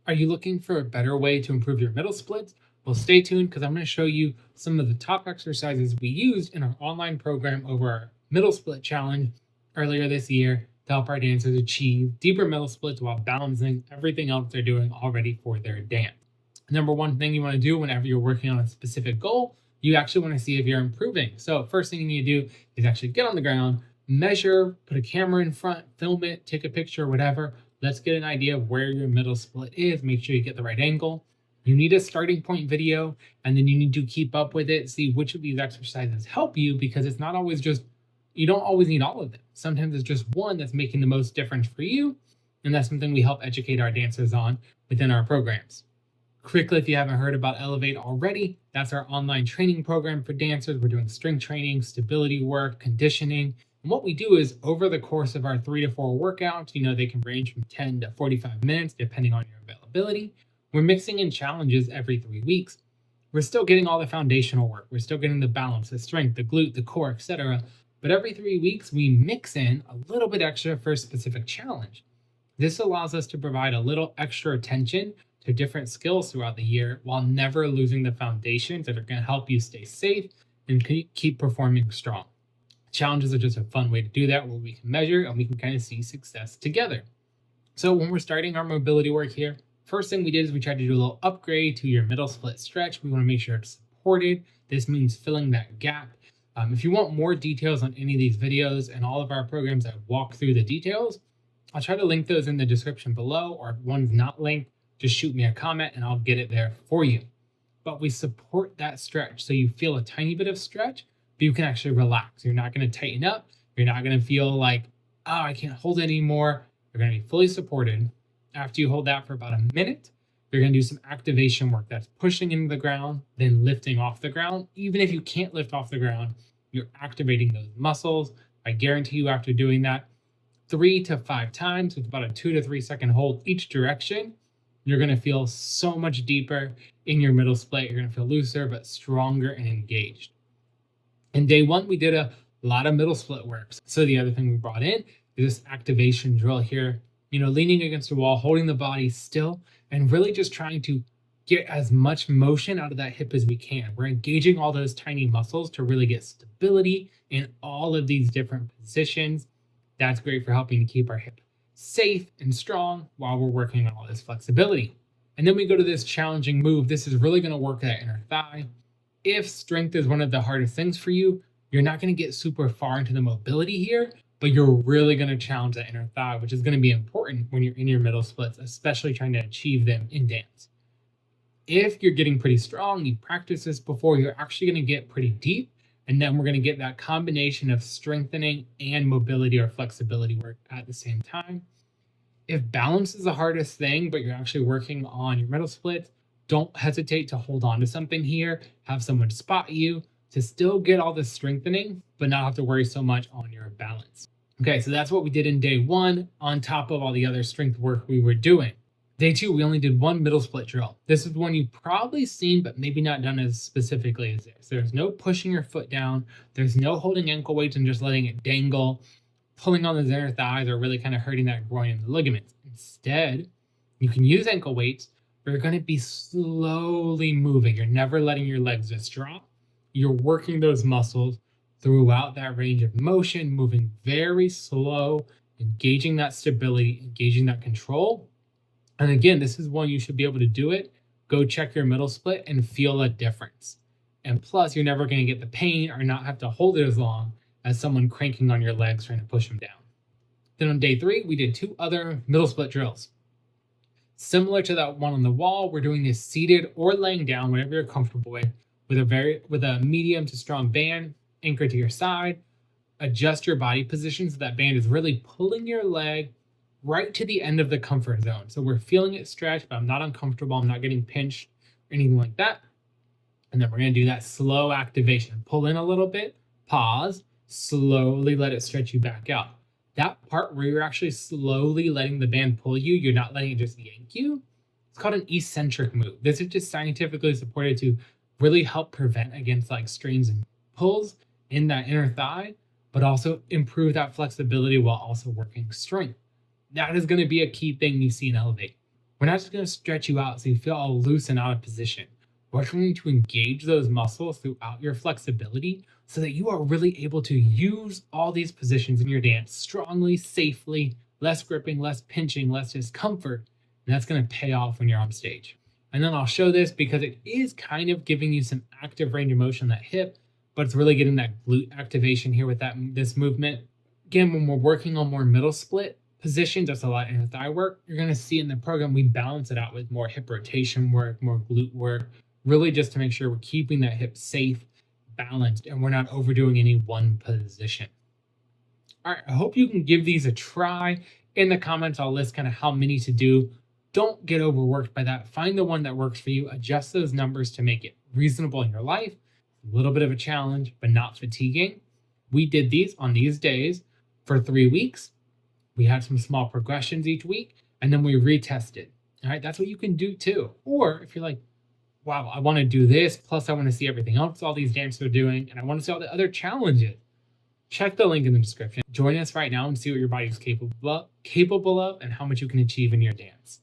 Are you looking for a better way to improve your middle splits? Well, stay tuned because I'm going to show you some of the top exercises we used in our online program over our middle split challenge earlier this year to help our dancers achieve deeper middle splits while balancing everything else they're doing already for their dance. Number one thing you want to do whenever you're working on a specific goal, you actually want to see if you're improving. So first thing you need to do is actually get on the ground, measure, put a camera in front, film it, take a picture, whatever. Let's get an idea of where your middle split is. Make sure you get the right angle. You need a starting point video, and then you need to keep up with it. See which of these exercises help you, because it's not always just, you don't always need all of them. Sometimes it's just one that's making the most difference for you. And that's something we help educate our dancers on within our programs. Quickly, if you haven't heard about Elevate already, that's our online training program for dancers. We're doing strength training, stability work, conditioning. And what we do is over the course of our 3 to 4 workouts, they can range from 10 to 45 minutes, depending on your availability. We're mixing in challenges every 3 weeks. We're still getting all the foundational work. We're still getting the balance, the strength, the glute, the core, etc. But every 3 weeks, we mix in a little bit extra for a specific challenge. This allows us to provide a little extra attention to different skills throughout the year while never losing the foundations that are going to help you stay safe and keep performing strong. Challenges are just a fun way to do that, where we can measure and we can kind of see success together. So when we're starting our mobility work here, first thing we did is we tried to do a little upgrade to your middle split stretch. We want to make sure it's supported. This means filling that gap. If you want more details on any of these videos and all of our programs that walk through the details, I'll try to link those in the description below, or if one's not linked, just shoot me a comment and I'll get it there for you. But we support that stretch, so you feel a tiny bit of stretch, but you can actually relax. You're not going to tighten up. You're not going to feel like, oh, I can't hold it anymore. You're going to be fully supported. After you hold that for about a minute, you're going to do some activation work. That's pushing into the ground, then lifting off the ground. Even if you can't lift off the ground, you're activating those muscles. I guarantee you, after doing that 3 to 5 times with about a 2 to 3 second hold each direction, you're going to feel so much deeper in your middle split. You're going to feel looser, but stronger and engaged. In day 1, we did a lot of middle split work. So the other thing we brought in is this activation drill here, leaning against the wall, holding the body still, and really just trying to get as much motion out of that hip as we can. We're engaging all those tiny muscles to really get stability in all of these different positions. That's great for helping to keep our hip safe and strong while we're working on all this flexibility. And then we go to this challenging move. This is really going to work that inner thigh. If strength is one of the hardest things for you, you're not going to get super far into the mobility here, but you're really going to challenge that inner thigh, which is going to be important when you're in your middle splits, especially trying to achieve them in dance. If you're getting pretty strong, you practice this before, you're actually going to get pretty deep. And then we're going to get that combination of strengthening and mobility or flexibility work at the same time. If balance is the hardest thing, but you're actually working on your middle splits, don't hesitate to hold on to something here. Have someone spot you to still get all this strengthening, but not have to worry so much on your balance. Okay, so that's what we did in day 1 on top of all the other strength work we were doing. Day 2, we only did 1 middle split drill. This is one you've probably seen, but maybe not done as specifically as this. There's no pushing your foot down. There's no holding ankle weights and just letting it dangle, pulling on those inner thighs or really kind of hurting that groin and the ligaments. Instead, you can use ankle weights, but you're going to be slowly moving. You're never letting your legs just drop. You're working those muscles throughout that range of motion, moving very slow, engaging that stability, engaging that control. And again, this is one you should be able to do it. Go check your middle split and feel a difference. And plus, you're never going to get the pain or not have to hold it as long as someone cranking on your legs trying to push them down. Then on day 3, we did 2 other middle split drills. Similar to that one on the wall, we're doing this seated or laying down, whatever you're comfortable with a medium to strong band anchored to your side. Adjust your body position so that band is really pulling your leg right to the end of the comfort zone. So we're feeling it stretch, but I'm not uncomfortable. I'm not getting pinched or anything like that. And then we're going to do that slow activation. Pull in a little bit, pause, slowly let it stretch you back out. That part where you're actually slowly letting the band pull you, you're not letting it just yank you. It's called an eccentric move. This is just scientifically supported to really help prevent against like strains and pulls in that inner thigh, but also improve that flexibility while also working strength. That is going to be a key thing you see in Elevate. We're not just going to stretch you out so you feel all loose and out of position. We're going to engage those muscles throughout your flexibility so that you are really able to use all these positions in your dance strongly, safely, less gripping, less pinching, less discomfort. And that's going to pay off when you're on stage. And then I'll show this because it is kind of giving you some active range of motion on that hip, but it's really getting that glute activation here with this movement. Again, when we're working on more middle split positions, that's a lot in thigh work. You're going to see in the program, we balance it out with more hip rotation work, more glute work, really just to make sure we're keeping that hip safe, balanced, and we're not overdoing any one position. All right, I hope you can give these a try. In the comments, I'll list kind of how many to do. Don't get overworked by that. Find the one that works for you. Adjust those numbers to make it reasonable in your life. A little bit of a challenge, but not fatiguing. We did these on these days for 3 weeks. We had some small progressions each week, and then we retested. All right, that's what you can do too. Or if you're like, wow, I want to do this, plus I want to see everything else all these dancers are doing, and I want to see all the other challenges, check the link in the description. Join us right now and see what your body is capable of and how much you can achieve in your dance.